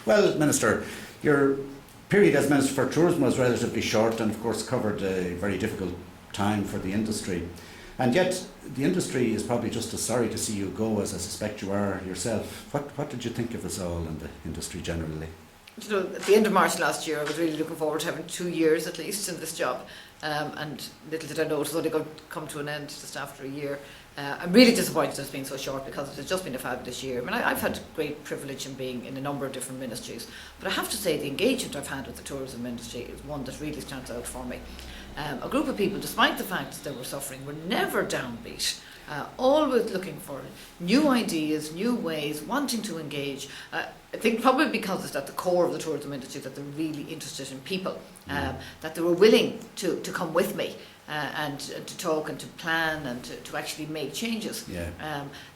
Well, Minister, your period as Minister for Tourism was relatively short and of course covered a very difficult time for the industry. And yet the industry is probably just as sorry to see you go as I suspect you are yourself. What did you think of us all in the industry generally? You know, at the end of March last year, I was really looking forward to having 2 years at least in this job. And little did I know it was only going to come to an end just after a year. I'm really disappointed it's been so short because it has just been a fabulous year. I mean, I've had great privilege in being in a number of different ministries, but I have to say the engagement I've had with the tourism industry is one that really stands out for me. A group of people, despite the fact that they were suffering, were never downbeat. Always looking for new ideas, new ways, wanting to engage. I think probably because it's at the core of the tourism industry that they're really interested in people, that they were willing to come with me and to talk and to plan and to actually make changes.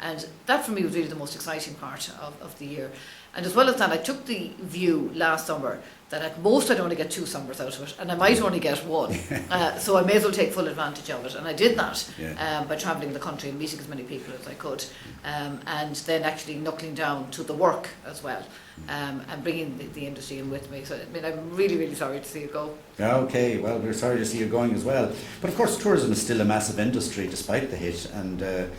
And that for me was really the most exciting part of the year. And as well as that, I took the view last summer that at most I'd only get 2 summers out of it, and I might only get 1. So I may as well take full advantage of it. And I did that by travelling the country and meeting as many people as I could, and then actually knuckling down to the work as well, and bringing the industry in with me. So I mean, I'm really, really sorry to see it go. Okay, well, we're sorry to see you going as well. But of course, tourism is still a massive industry despite the hit, and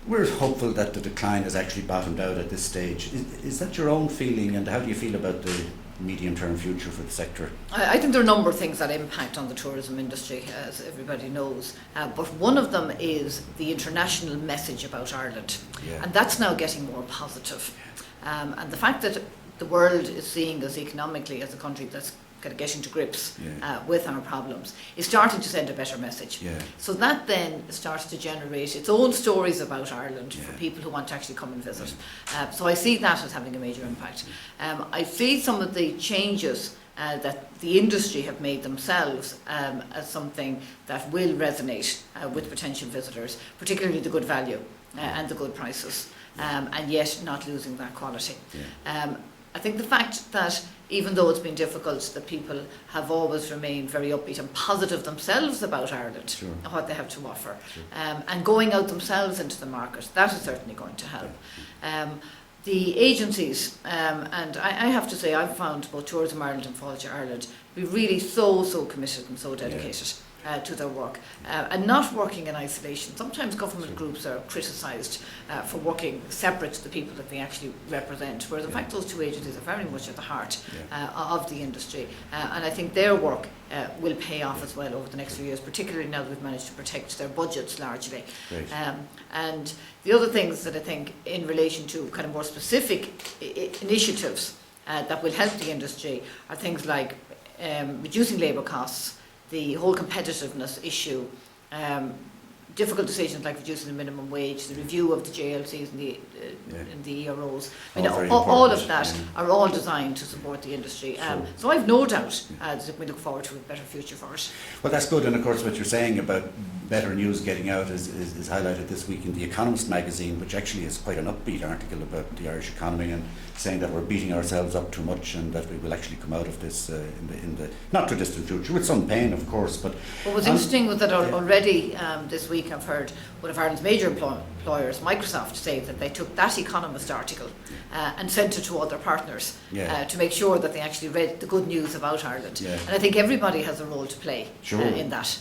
we're hopeful that the decline has actually bottomed out at this stage. Is that your own feeling, and how do you feel about the medium-term future for the sector? I think there are a number of things that impact on the tourism industry, as everybody knows, but one of them is the international message about Ireland, and that's now getting more positive. And the fact that the world is seeing us economically as a country that's kind of getting to grips with our problems is starting to send a better message. So that then starts to generate its own stories about Ireland for people who want to actually come and visit. So I see that as having a major impact. I see some of the changes that the industry have made themselves as something that will resonate with potential visitors, particularly the good value and the good prices, and yet not losing that quality. I think the fact that even though it's been difficult, that people have always remained very upbeat and positive themselves about Ireland and what they have to offer, and going out themselves into the market, that is certainly going to help. The agencies, and I have to say I've found both Tourism Ireland and Fáilte Ireland be really so committed and so dedicated to their work, and not working in isolation. Sometimes government groups are criticised for working separate to the people that they actually represent, whereas in fact those 2 agencies are very much at the heart of the industry, and I think their work will pay off as well over the next few years, particularly now that we've managed to protect their budgets largely. And the other things that I think in relation to kind of more specific initiatives that will help the industry are things like reducing labour costs, the whole competitiveness issue, difficult decisions like reducing the minimum wage, the review of the JLCs and the EROs. I mean, all of that are all designed to support the industry. So I've no doubt that we look forward to a better future for it. Well, that's good, and of course what you're saying about better news getting out is highlighted this week in The Economist magazine, which actually is quite an upbeat article about the Irish economy and saying that we're beating ourselves up too much and that we will actually come out of this in the not too distant future, with some pain of course. But what was interesting was that already this week I've heard one of Ireland's major employers, Microsoft, say that they took that Economist article and sent it to other partners to make sure that they actually read the good news about Ireland. And I think everybody has a role to play in that.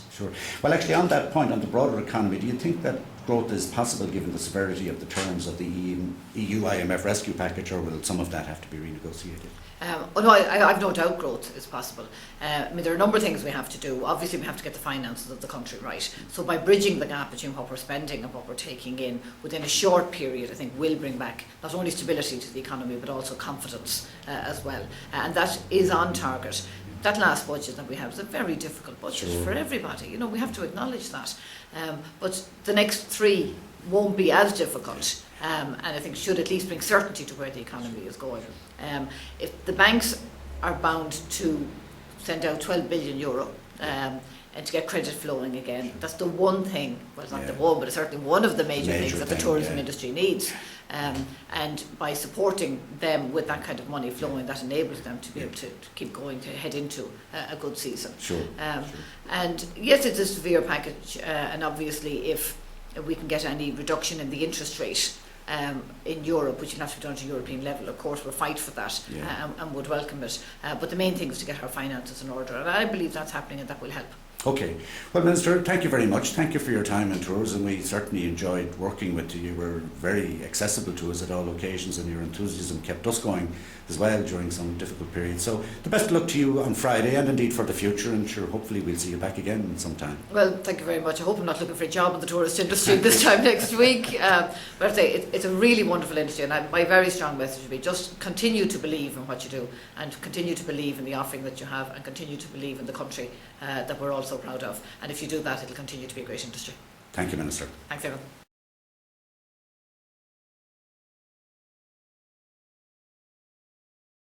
Well, actually on that point, on the broader economy, do you think that growth is possible given the severity of the terms of the EU IMF rescue package, or will some of that have to be renegotiated? No, I've no doubt growth is possible. I mean, there are a number of things we have to do. Obviously, we have to get the finances of the country right. So by bridging the gap between what we're spending and what we're taking in within a short period, I think will bring back not only stability to the economy, but also confidence as well. And that is on target. That last budget that we have is a very difficult budget for everybody. You know, we have to acknowledge that. But the next 3 won't be as difficult, and I think should at least bring certainty to where the economy is going. If the banks are bound to send out €12 billion and to get credit flowing again, that's the one thing, well it's not the one, but it's certainly one of the major things that the tourism industry needs. And by supporting them with that kind of money flowing, that enables them to be able to keep going, to head into a good season. And yes, it's a severe package, and obviously if we can get any reduction in the interest rate, in Europe, which will have to be done at a European level. Of course, we'll fight for that and would welcome it. But the main thing is to get our finances in order, and I believe that's happening and that will help. Okay. Well, Minister, thank you very much. Thank you for your time in tourism. We certainly enjoyed working with you. You were very accessible to us at all occasions, and your enthusiasm kept us going as well during some difficult periods. So the best of luck to you on Friday and indeed for the future, and sure, hopefully we'll see you back again sometime. Well, thank you very much. I hope I'm not looking for a job in the tourist industry this time next week. But I say it's a really wonderful industry, and my very strong message would be just continue to believe in what you do, and continue to believe in the offering that you have, and continue to believe in the country that we're all so proud of. And if you do that, it'll continue to be a great industry. Thank you, Minister. Thanks, everyone.